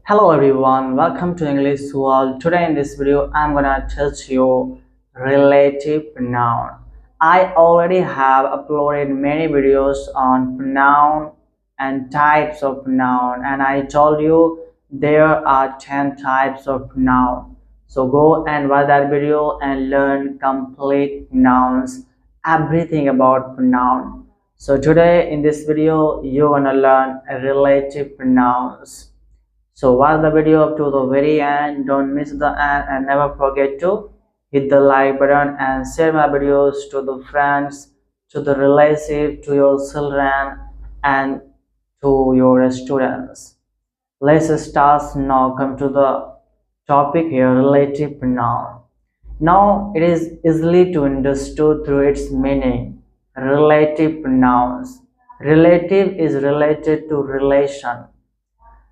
Hello everyone, welcome to English World. Today in this video, I'm gonna teach you relative pronoun. I already have uploaded many videos on pronoun and types of pronoun, and I told you there are 10 types of pronoun. So go and watch that video and learn complete pronouns, everything about pronoun. So today in this video, you're gonna learn relative pronouns. So watch the video up to the very end. Don't miss the end and never forget to hit the like button and share my videos to the friends, to the relatives, to your children and to your students. Let's start now. Come to the topic here, relative pronoun. Now it is easily to understood through its meaning. Relative pronouns. Relative is related to relation.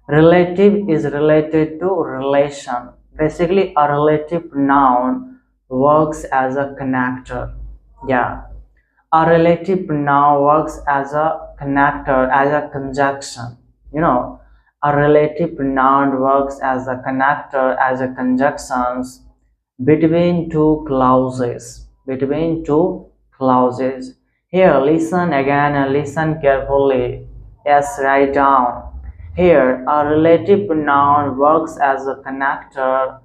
Relative is related to relation. Basically, a relative pronoun works as a connector. Yeah, a relative pronoun works as a connector, as a conjunction. You know, a relative pronoun works as a connector, as a conjunctions between two clauses. Between two clauses. Here, listen again and listen carefully. Yes, write down. Here, a relative pronoun works as a connector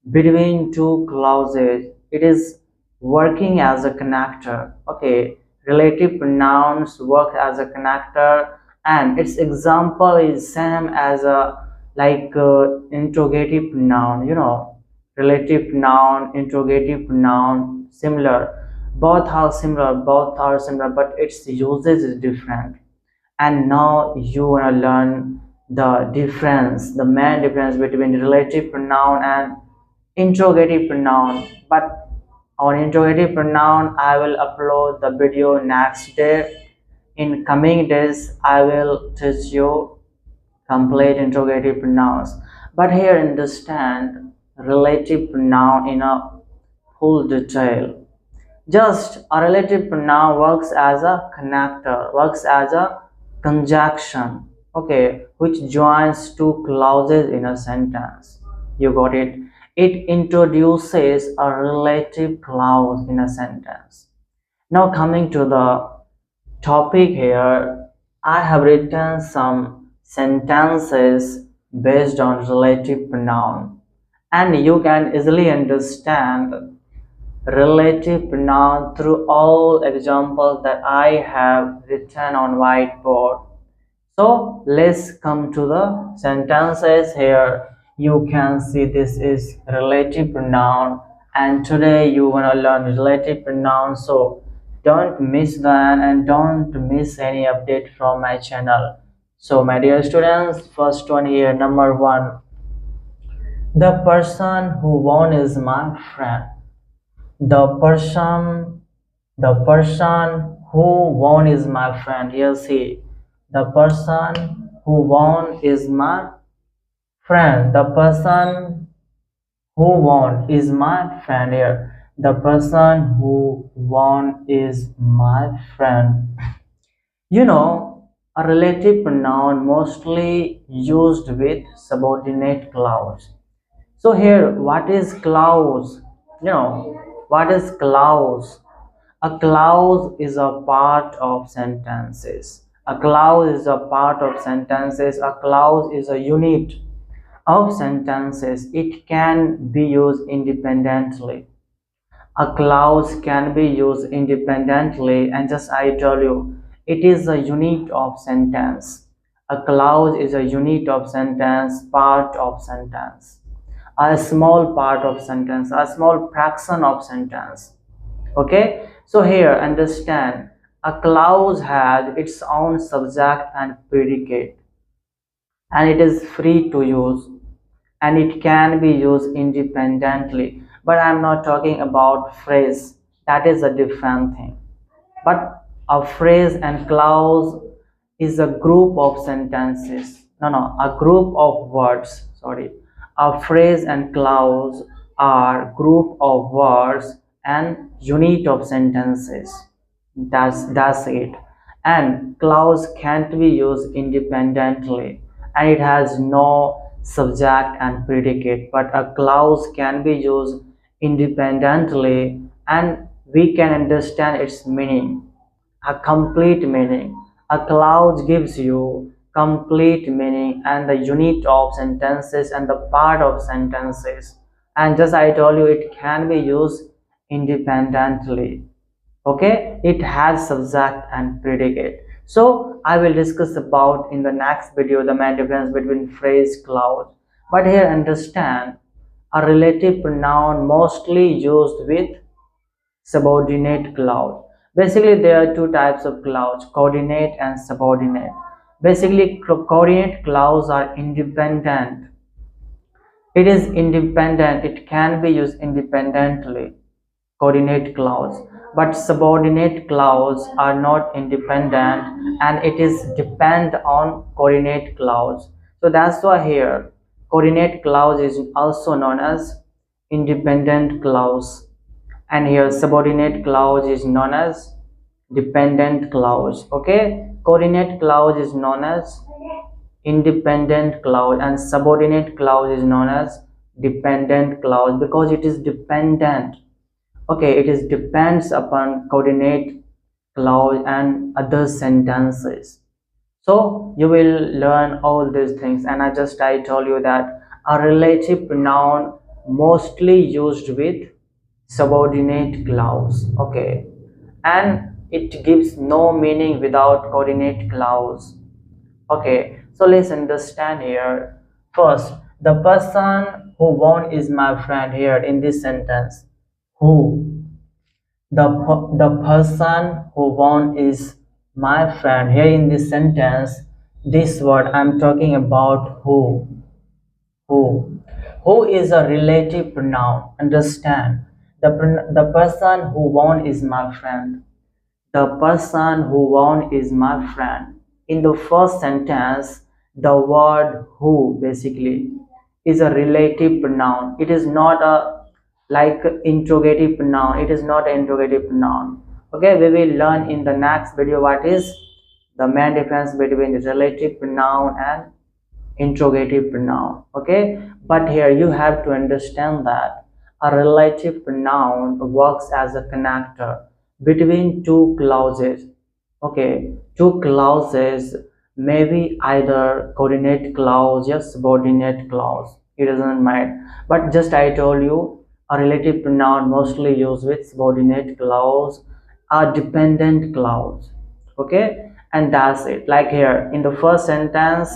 between two clauses. It is working as a connector. Okay, relative pronouns work as a connector, and its example is same as a interrogative pronoun. Relative pronoun, interrogative pronoun, similar. Both are similar, but its usage is different. And now you wanna learn the main difference between relative pronoun and interrogative pronoun. But on interrogative pronoun, I will upload the video next day. In coming days, I will teach you complete interrogative pronouns. But here understand relative pronoun in a full detail. Just a relative pronoun works as a connector, works as a conjunction, okay, which joins two clauses in a sentence. You got it? It introduces a relative clause in a sentence. Now coming to the topic here, I have written some sentences based on relative pronoun, and you can easily understand relative pronoun through all examples that I have written on whiteboard. So let's come to the sentences here. You can see this is relative pronoun, and today you want to learn relative pronoun. So don't miss that and don't miss any update from my channel. So my dear students, first one here, number one. The person who won is my friend. The person who won is my friend. Here see, the person who won is my friend. The person who won is my friend. Here, the person who won is my friend. A relative pronoun mostly used with subordinate clause. So here, what is clause? What is clause? A clause is a part of sentences. A clause is a part of sentences. A clause is a unit of sentences. It can be used independently. A clause can be used independently, and just I tell you, it is a unit of sentence. A clause is a unit of sentence, part of sentence, a small part of sentence, a small fraction of sentence. Okay, so here understand, a clause has its own subject and predicate, and it is free to use, and it can be used independently. But I'm not talking about phrase, that is a different thing. But a phrase and clause is a group of sentences, no, a group of words, sorry. A phrase and clause are group of words and unit of sentences. That's it. And clause can't be used independently, and it has no subject and predicate, but a clause can be used independently and we can understand its meaning, a complete meaning. A clause gives you complete meaning and the unit of sentences and the part of sentences. And just I told you, it can be used independently. Okay, it has subject and predicate. So I will discuss about in the next video the main difference between phrase clause. But here understand, a relative pronoun mostly used with subordinate clause. Basically there are two types of clause, coordinate and subordinate. Basically coordinate clause are independent. It is independent, it can be used independently, coordinate clause, but subordinate clause are not independent and it is depend on coordinate clause. So that's why here coordinate clause is also known as independent clause, and here subordinate clause is known as dependent clause. Okay, coordinate clause is known as independent clause and subordinate clause is known as dependent clause because it is dependent. Okay, it is depends upon coordinate clause and other sentences. So you will learn all these things, and I told you that a relative pronoun mostly used with subordinate clause. Okay, and it gives no meaning without coordinate clause. Okay, so let's understand here. First, the person who won is my friend here in this sentence. Who? The person who won is my friend. Here in this sentence, this word I'm talking about who. Who? Who is a relative pronoun. Understand? The person who won is my friend. The person who won is my friend. In the first sentence, the word who basically is a relative pronoun. It is not a like interrogative pronoun. It is not an interrogative pronoun. Okay, we will learn in the next video what is the main difference between the relative pronoun and interrogative pronoun. Okay, but here you have to understand that a relative pronoun works as a connector between two clauses. Okay, two clauses, maybe either coordinate clause or subordinate clause, it doesn't matter. But just I told you, a relative pronoun mostly used with subordinate clause, a dependent clause. Okay, and that's it. Like here in the first sentence,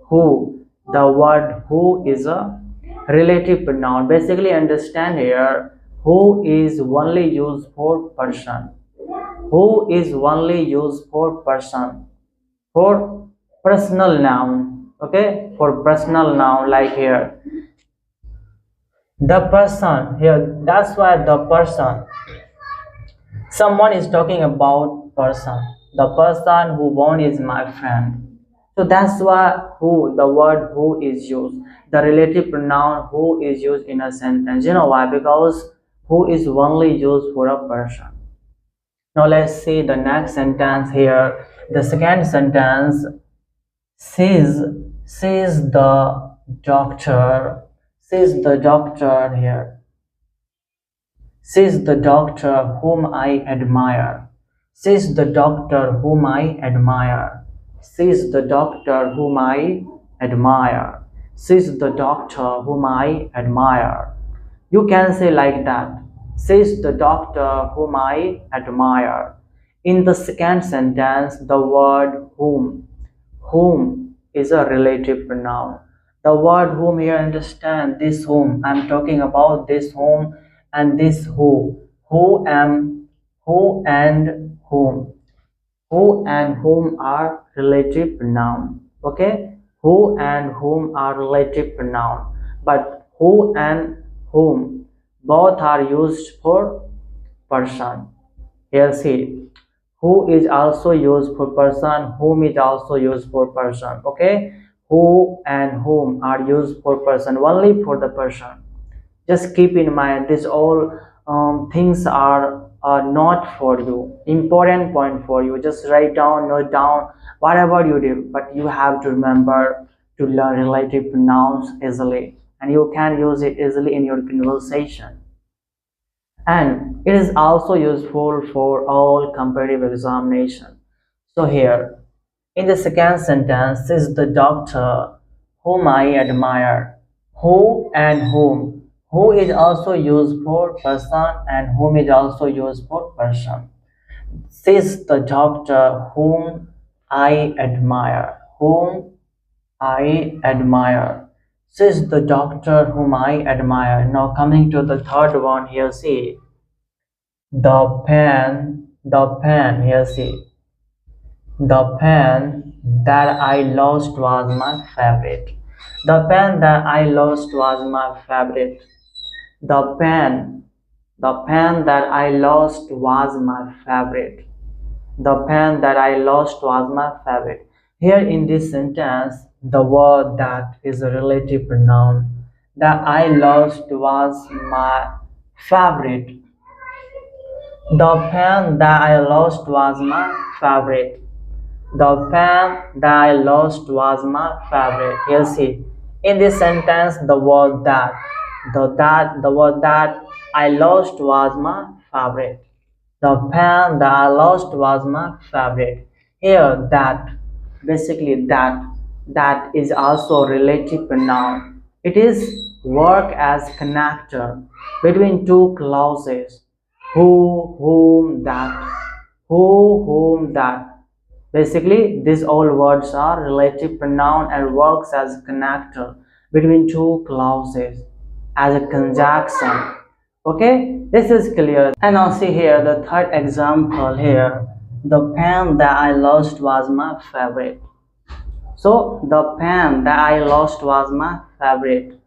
who, the word who is a relative pronoun. Basically understand here, who is only used for person. Who is only used for person, for personal noun. Okay, for personal noun. Like here the person, here that's why the person, someone is talking about person, the person who won is my friend. So that's why who, the word who is used, the relative pronoun who is used in a sentence. You know why? Because who is only used for a person. Now let's see the next sentence here. The second sentence says the doctor, says the doctor here, says the doctor whom I admire, says the doctor whom I admire, says the doctor whom I admire, says the doctor whom I admire. You can say like that, says the doctor whom I admire. In the second sentence, the word whom is a relative pronoun. The word whom here, understand this whom, I'm talking about this whom and this who am, who and whom. Who and whom are relative pronoun. Okay, who and whom are relative pronoun, but who and whom both are used for person. Here see, who is also used for person, whom is also used for person. Okay, who and whom are used for person, only for the person. Just keep in mind these all things are not for you, important point for you. Just write down, note down, whatever you do, but you have to remember to learn relative pronouns easily, and you can use it easily in your conversation. And it is also useful for all comparative examination. So here, in the second sentence, is the doctor whom I admire. Who and whom. Who is also used for person and whom is also used for person. Says the doctor whom I admire. Whom I admire. Says the doctor whom I admire. Now coming to the third one here, see. The pen, here see. The pen that I lost was my favorite. The pen that I lost was my favorite. The pen that I lost was my favorite. The pen that I lost was my favorite. Here in this sentence, the word that is a relative pronoun. That I lost was my favorite. The pen that I lost was my favorite. The pen that I lost was my favorite. Here see, in this sentence, the word the word that I lost was my favorite. The pen that I lost was my favorite. Here basically that is also a relative pronoun. It is work as connector between two clauses. Who, whom, that. Who, whom, that. Basically, these all words are relative pronoun and works as a connector between two clauses as a conjunction. Okay, this is clear. And now see here the third example here. The pen that I lost was my favorite. So the pen that I lost was my favorite.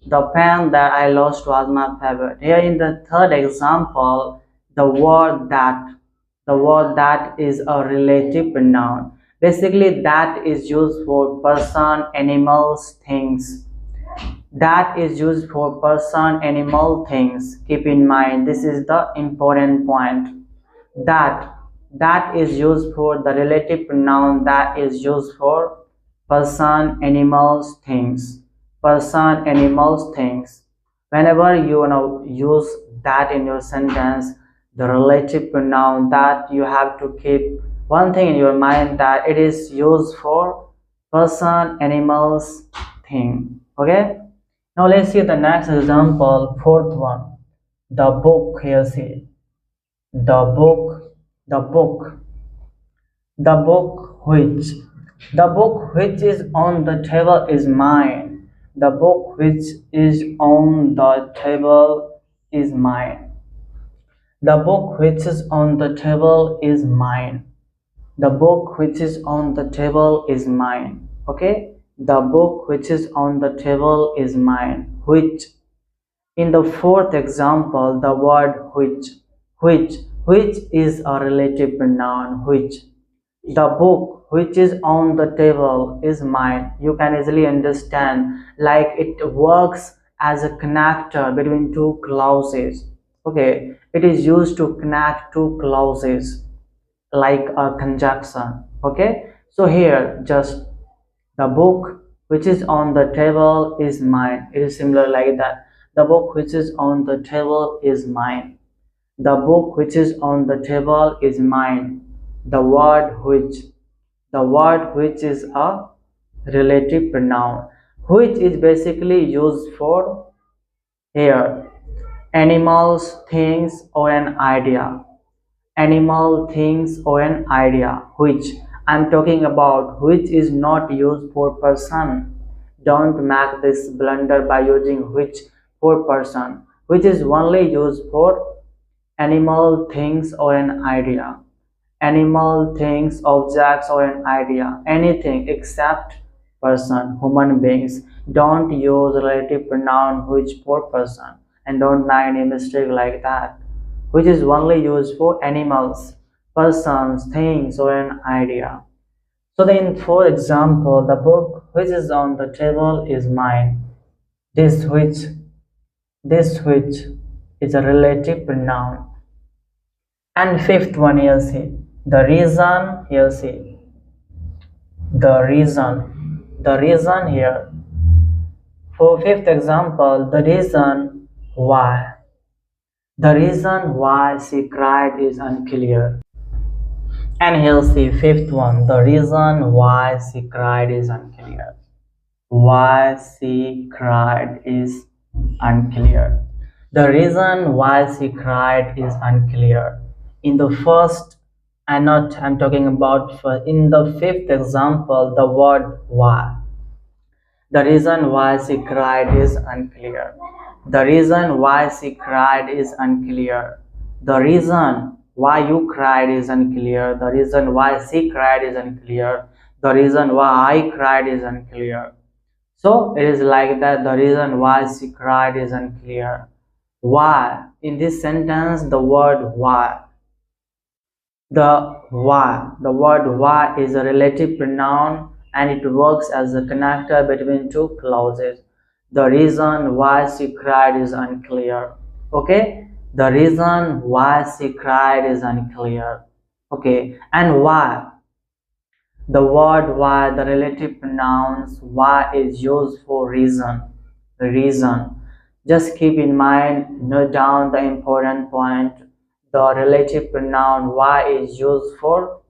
The pen that I lost was my favorite. Here in the third example, the word that is a relative pronoun. Basically, that is used for person, animals, things. That is used for person, animal, things. Keep in mind, this is the important point. That that is used for the relative pronoun that is used for person, animals, things. Person, animals, things. Whenever you use that in your sentence, the relative pronoun, that you have to keep one thing in your mind, that it is used for person, animals, thing. Okay, now let's see the next example, fourth one. The book, here see. The book, the book, the book which is on the table is mine. The book which is on the table is mine. The book which is on the table is mine. The book which is on the table is mine. Okay, the book which is on the table is mine. Which, in the fourth example, the word which is a relative pronoun. Which, the book which is on the table is mine. You can easily understand, like it works as a connector between two clauses. Okay, it is used to connect two clauses like a conjunction. Okay, so here just the book which is on the table is mine. It is similar like that. The book which is on the table is mine. The book which is on the table is mine. The word which is a relative pronoun. Which is basically used for here animals, things, or an idea. Animal, things, or an idea. Which I'm talking about, which is not used for person. Don't make this blunder by using which for person. Which is only used for animal, things, or an idea. Animal, things, objects, or an idea. Anything except person, human beings. Don't use relative pronoun which for person, and don't make any mistake like that. Which is only used for animals, persons, things, or an idea. So then, for example, the book which is on the table is mine. This which is a relative pronoun. And fifth one, here see, the reason, here see, the reason the reason here. For fifth example, the reason why. The reason why she cried is unclear. And here's the fifth one. The reason why she cried is unclear. Why she cried is unclear. The reason why she cried is unclear. In the first, I'm talking about in the fifth example, the word why. The reason why she cried is unclear. The reason why she cried is unclear. The reason why you cried is unclear. The reason why she cried is unclear. The reason why I cried is unclear. So it is like that. The reason why she cried is unclear. Why? In this sentence, the word why. The word why is a relative pronoun and it works as a connector between two clauses. The reason why she cried is unclear. Okay? The reason why she cried is unclear. Okay? And why? The word why, the relative pronouns why is used for reason. Reason. Just keep in mind, note down the important point. The relative pronoun why is used for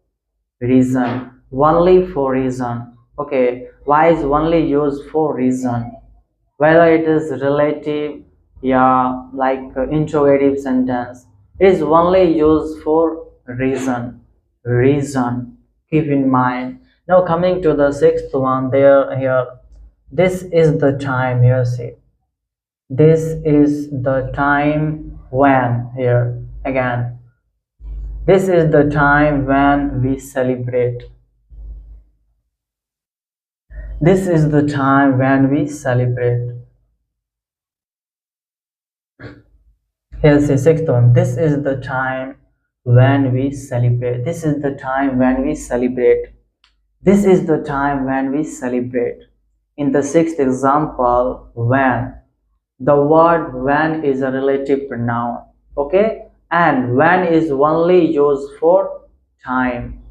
reason. Only for reason. Okay. Why is only used for reason. Whether it is relative, yeah, like interrogative sentence, it is only used for reason. Reason. Keep in mind. Now coming to the sixth one, there here. This is the time. Here see. This is the time when here again. This is the time when we celebrate. This is the time when we celebrate. Here's the sixth one. This is the time when we celebrate. This is the time when we celebrate. This is the time when we celebrate. In the sixth example, when. The word when is a relative pronoun. Okay? And when is only used for time.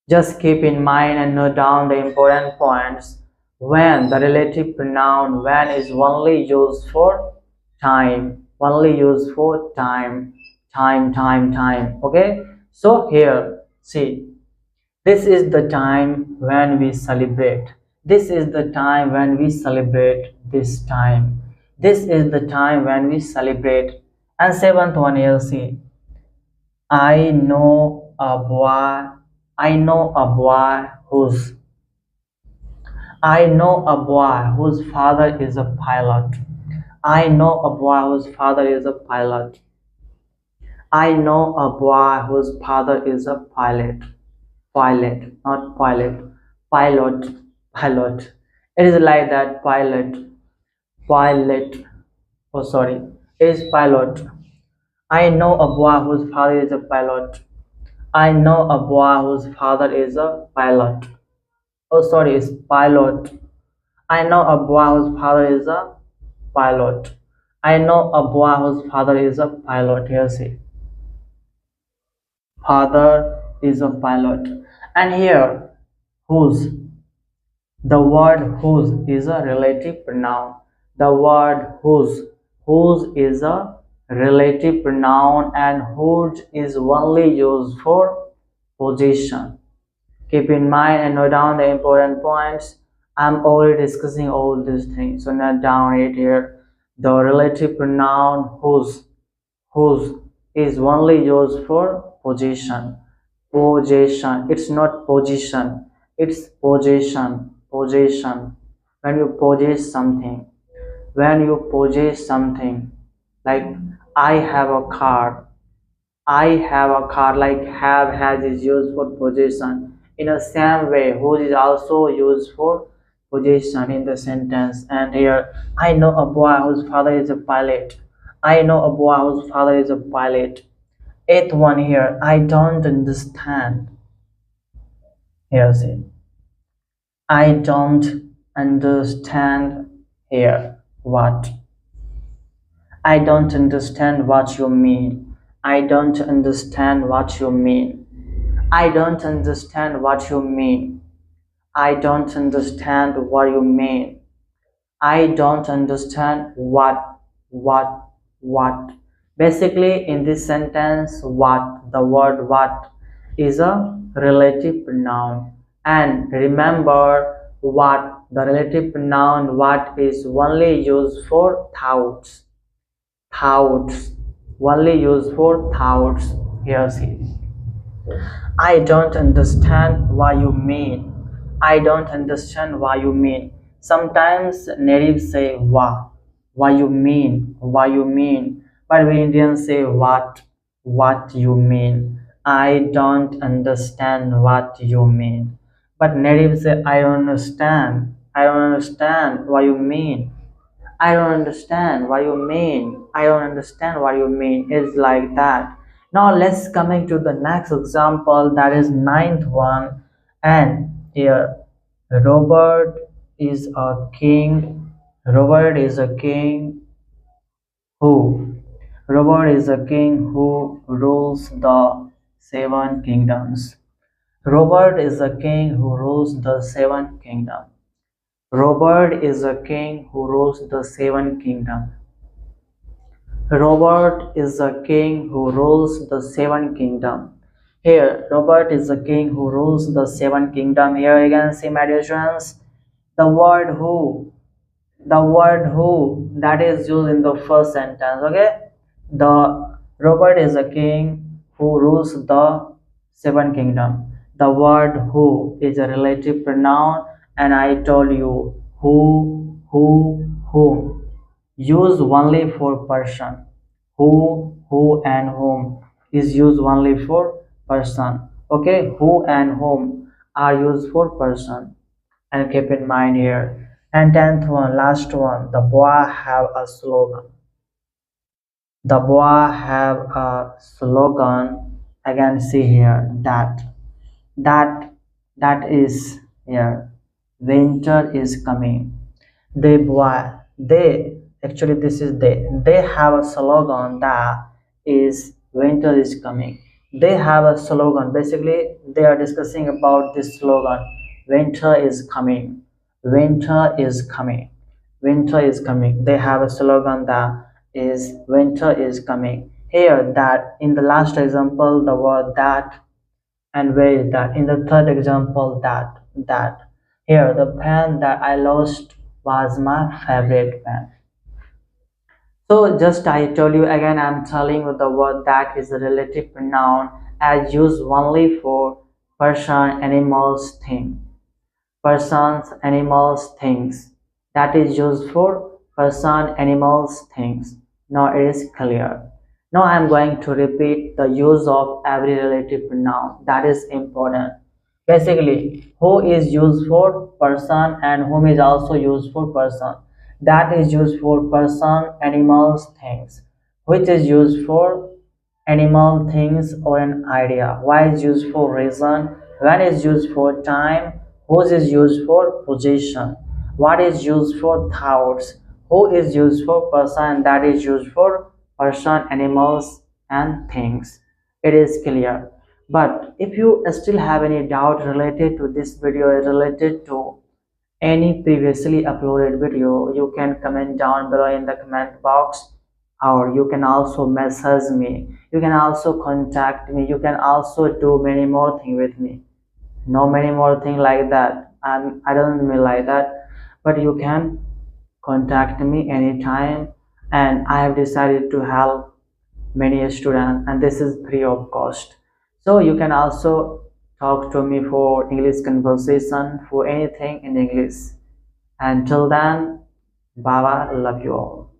Just keep in mind and note down the important points. When, the relative pronoun when is only used for time. Only used for time. Time. Okay? So here, see. This is the time when we celebrate. This is the time when we celebrate this time. This is the time when we celebrate. And seventh one here, see. I know a boy. I know a boy whose father is a pilot. I know a boy whose father is a pilot. I know a boy whose father is a pilot. Pilot, not pilot. Pilot. It is like that. Pilot. Oh, sorry. It is pilot. I know a boy whose father is a pilot. I know a boy whose father is a pilot. Oh, sorry, it's pilot. I know a boy whose father is a pilot. I know a boy whose father is a pilot. Here, see. Father is a pilot. And here, whose. The word whose is a relative pronoun. The word whose is a relative pronoun and whose is only used for position. Keep in mind and note down the important points. I'm already discussing all these things, so note down it here. The relative pronoun whose is only used for position. Possession. It's not position. It's possession. Possession. When you possess something. When you possess something. Like I have a car. I have a car. Like have has is used for possession. In the same way, whose is also used for possession in the sentence. And here, I know a boy whose father is a pilot. I know a boy whose father is a pilot. Eighth one here, I don't understand. Here, see. I don't understand here. What? I don't understand what you mean. I don't understand what you mean. I don't understand what you mean. I don't understand what you mean. I don't understand what. Basically, in this sentence, what, the word what is a relative noun. And remember what, the relative noun what is only used for thoughts. Thoughts. Only used for thoughts. Here see. I don't understand what you mean. I don't understand what you mean. Sometimes natives say what you mean, what you mean. But we Indians say what you mean. I don't understand what you mean. But natives say I don't understand what you mean. I don't understand what you mean. I don't understand what you mean. It's like that. Now let's coming to the next example, that is ninth one. And here Robert is a king. Robert is a king who Robert is a king who rules the seven kingdoms. Robert is a king who rules the seven kingdoms. Robert is a king who rules the seven kingdoms. Robert is a king who rules the seven kingdom. Here, Robert is a king who rules the seven kingdom. Here you can see, my dear students, the word who that is used in the first sentence. Okay, the Robert is a king who rules the seven kingdom. The word who is a relative pronoun, and I told you whom used only for person. Who and whom is used only for person. Okay, who and whom are used for person, and keep in mind here. And 10th one, last one, the boy have a slogan. The boy have a slogan. Again, see here that that is here. Winter is coming. They actually this is they have a slogan that is winter is coming. They have a slogan. Basically, they are discussing about this slogan. Winter is coming. Winter is coming. Winter is coming. They have a slogan that is winter is coming. Here, that in the last example, the word that, and where is that? In the third example, that. Here, the pen that I lost was my favorite pen. So just I told you again, I'm telling you the word that is a relative pronoun as used only for person, animals, thing. Persons, animals, things. That is used for person, animals, things. Now it is clear. Now I am going to repeat the use of every relative pronoun. That is important. Basically, who is used for person and whom is also used for person. That is used for person, animals, things. Which is used for animal, things, or an idea. Why is used for reason. When is used for time. Whose is used for position. What is used for thoughts. Who is used for person. That is used for person, animals, and things. It is clear. But if you still have any doubt related to this video, related to any previously uploaded video, you can comment down below in the comment box, or you can also message me, you can also contact me, you can also do many more things with me. No many more things like that, I don't mean like that, but you can contact me anytime, and I have decided to help many students, and this is free of cost. So you can also talk to me for English conversation, for anything in English. Until then, bye bye, love you all.